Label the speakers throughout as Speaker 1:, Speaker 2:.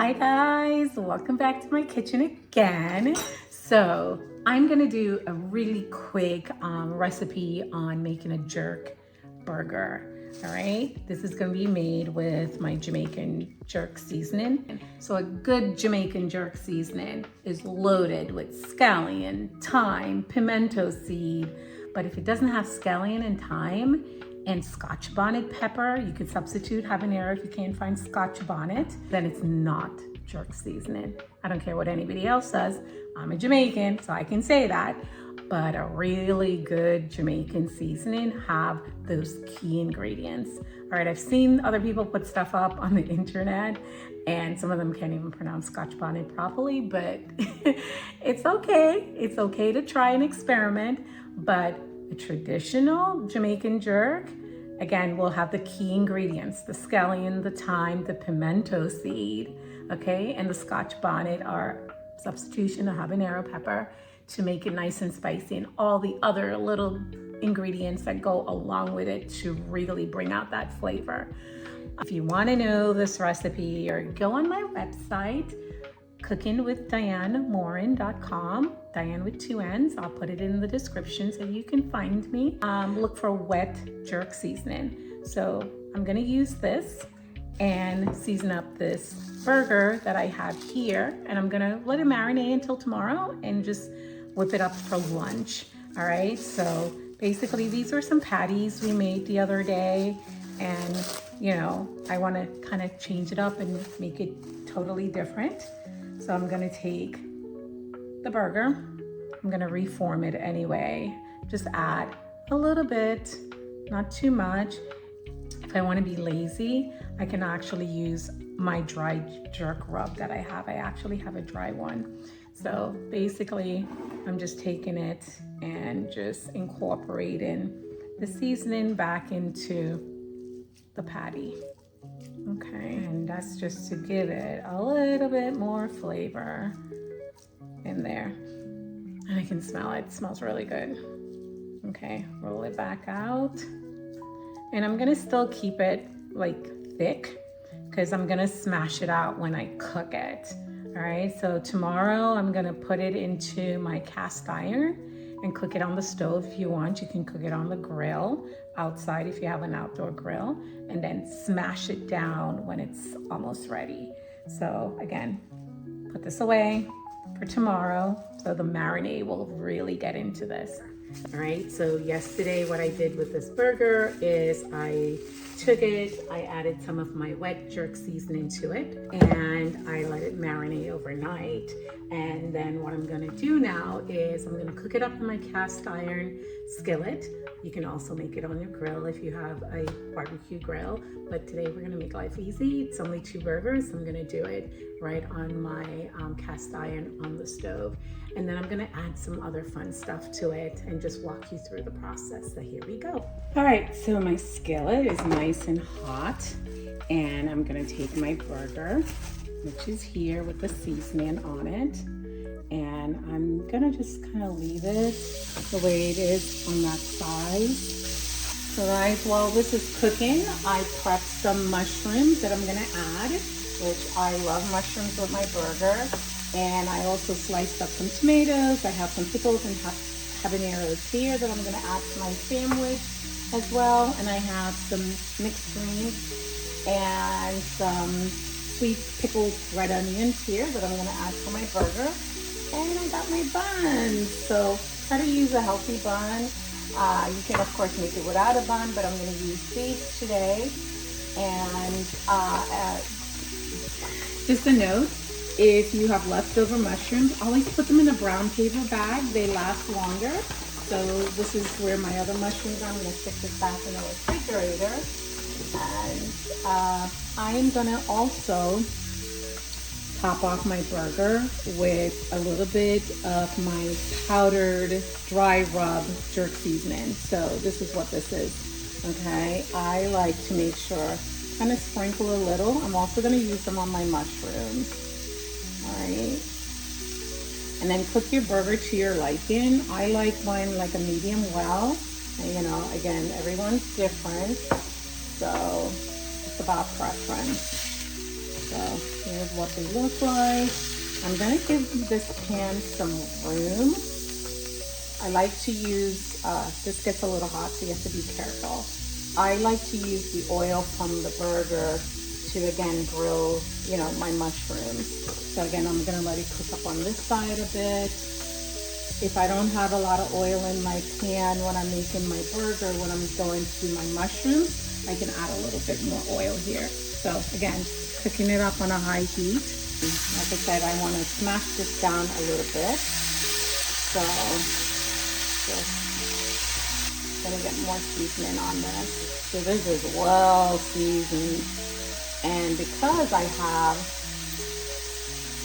Speaker 1: Hi guys, welcome back to my kitchen again. So I'm gonna do a really quick recipe on making a jerk burger. All right, this is gonna be made with my Jamaican jerk seasoning. So a good Jamaican jerk seasoning is loaded with scallion, thyme, pimento seed. But if it doesn't have scallion and thyme, and Scotch bonnet pepper, you could substitute habanero if you can't find Scotch bonnet, then it's not jerk seasoning. I don't care what anybody else says. I'm a Jamaican, so I can say that. But a really good Jamaican seasoning have those key ingredients. All right, I've seen other people put stuff up on the internet and some of them can't even pronounce Scotch bonnet properly, but it's okay. It's okay to try and experiment, but a traditional Jamaican jerk, again, will have the key ingredients, the scallion, the thyme, the pimento seed, okay? And the Scotch bonnet are substitution of habanero pepper to make it nice and spicy, and all the other little ingredients that go along with it to really bring out that flavor. If you wanna know this recipe, or go on my website, cookingwithdianemorin.com, Diane with 2 N's. I'll put it in the description so you can find me. Look for wet jerk seasoning. So I'm gonna use this and season up this burger that I have here, and I'm gonna let it marinate until tomorrow and just whip it up for lunch. All right, so basically these are some patties we made the other day, and you know, I wanna kind of change it up and make it totally different. So I'm gonna take the burger, I'm gonna reform it anyway. Just add a little bit, not too much. If I wanna be lazy, I can actually use my dry jerk rub that I have. I actually have a dry one. So basically, I'm just taking it and just incorporating the seasoning back into the patty. Okay, and that's just to give it a little bit more flavor in there. And I can smell it, it smells really good. Okay, roll it back out. And I'm gonna still keep it like thick because I'm gonna smash it out when I cook it. All right, so tomorrow I'm gonna put it into my cast iron and cook it on the stove if you want. You can cook it on the grill outside if you have an outdoor grill, and then smash it down when it's almost ready. So again, put this away for tomorrow so the marinade will really get into this. All right, so yesterday what I did with this burger is I took it, I added some of my wet jerk seasoning to it, and I let it marinate overnight. And then what I'm gonna do now is I'm gonna cook it up in my cast iron skillet. You can also make it on your grill if you have a barbecue grill, but today we're gonna make life easy. It's only 2 burgers, so I'm gonna do it right on my cast iron on the stove. And then I'm gonna add some other fun stuff to it and just walk you through the process. So here we go. All right, so my skillet is nice and hot, and I'm gonna take my burger, which is here with the seasoning on it, and I'm gonna just kind of leave it the way it is on that side. So guys, while this is cooking, I prepped some mushrooms that I'm gonna add, which I love mushrooms with my burger. And I also sliced up some tomatoes. I have some pickles and habaneros here that I'm gonna add to my sandwich as well. And I have some mixed greens and some sweet pickled red onions here that I'm gonna add to my burger. And I got my buns. So try to use a healthy bun. You can of course make it without a bun, but I'm gonna use these today. And just a note, if you have leftover mushrooms, I always put them in a brown paper bag. They last longer. So this is where my other mushrooms are. I'm gonna stick this back in the refrigerator. And I am gonna also top off my burger with a little bit of my powdered dry rub jerk seasoning. So this is what this is, okay? I like to make sure, kind of sprinkle a little. I'm also gonna use them on my mushrooms. All right, and then cook your burger to your liking. I like mine like a medium well, and you know, again, everyone's different, so it's about preference. So here's what they look like. I'm gonna give this pan some room. I like to use, this gets a little hot, so you have to be careful. I like to use the oil from the burger to again grill, you know, my mushrooms. So again, I'm gonna let it cook up on this side a bit. If I don't have a lot of oil in my pan when I'm making my burger, when I'm going to do my mushrooms, I can add a little bit more oil here. So again, cooking it up on a high heat. Like I said, I want to smash this down a little bit. So just gonna get more seasoning on this. So this is well seasoned. And because I have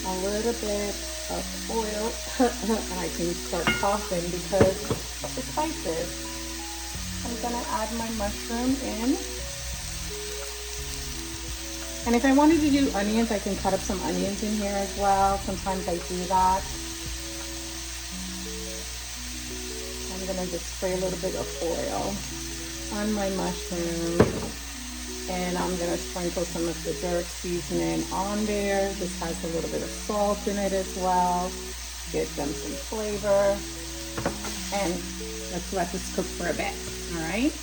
Speaker 1: a little bit of oil, and I can start coughing because of the spices, I'm gonna add my mushroom in. And if I wanted to do onions, I can cut up some onions in here as well. Sometimes I do that. I'm gonna just spray a little bit of oil on my mushroom, and I'm gonna sprinkle some of the jerk seasoning on there. This has a little bit of salt in it as well. Give them some flavor, and let's let this cook for a bit. All right.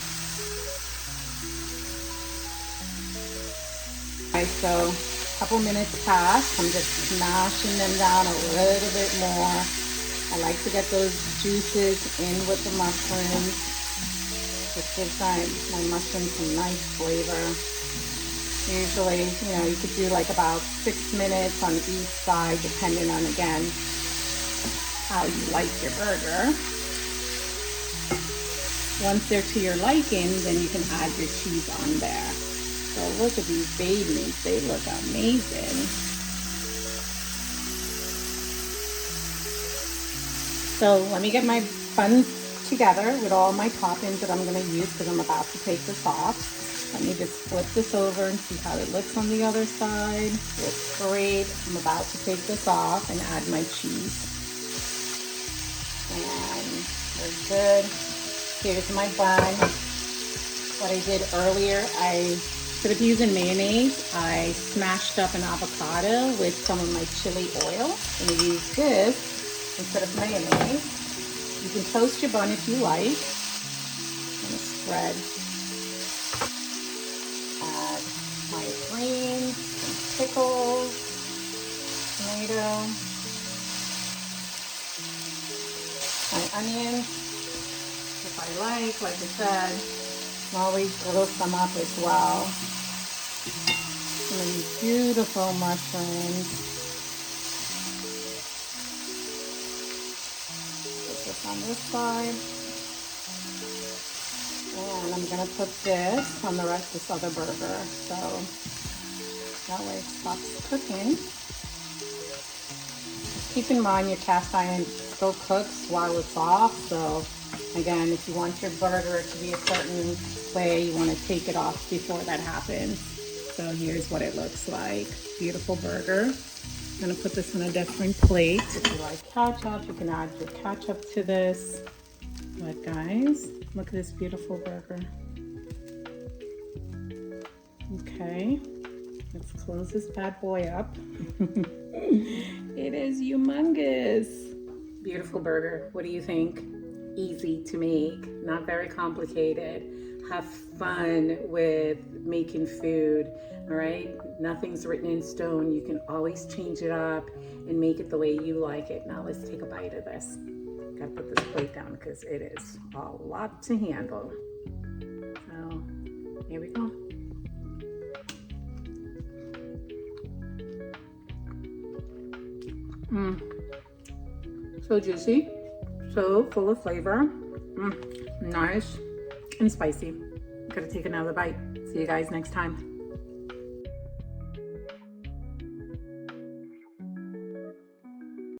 Speaker 1: Alright, so a couple minutes passed. I'm just smashing them down a little bit more. I like to get those juices in with the mushrooms. Just gives my mushrooms some nice flavor. Usually, you know, you could do like about 6 minutes on each side, depending on, again, how you like your burger. Once they're to your liking, then you can add your cheese on there. So look at these babies, they look amazing. So let me get my buns together with all my toppings that I'm gonna use because I'm about to take this off. Let me just flip this over and see how it looks on the other side. Looks great. I'm about to take this off and add my cheese. And we're good. Here's my bun. What I did earlier, instead of using mayonnaise, I smashed up an avocado with some of my chili oil. I'm gonna use this instead of mayonnaise. You can toast your bun if you like. I'm gonna spread. Add my greens, some pickles, tomato, my onions, if I like I said. Always grill some up as well. Some of these beautiful mushrooms. Put this on this side. And I'm gonna put this on the rest of this other burger. So that way it stops cooking. Keep in mind your cast iron still cooks while it's off. So again, if you want your burger to be a certain way, you want to take it off before that happens. So here's what it looks like. Beautiful burger. I'm gonna put this on a different plate. If you like ketchup, you can add your ketchup to this. But guys, look at this beautiful burger. Okay, let's close this bad boy up. It is humongous. Beautiful burger. What do you think? Easy to make, not very complicated. Have fun with making food, all right? Nothing's written in stone. You can always change it up and make it the way you like it. Now let's take a bite of this. Gotta put this plate down because it is a lot to handle. So here we go. So juicy. So full of flavor, nice and spicy. Gotta take another bite. See you guys next time.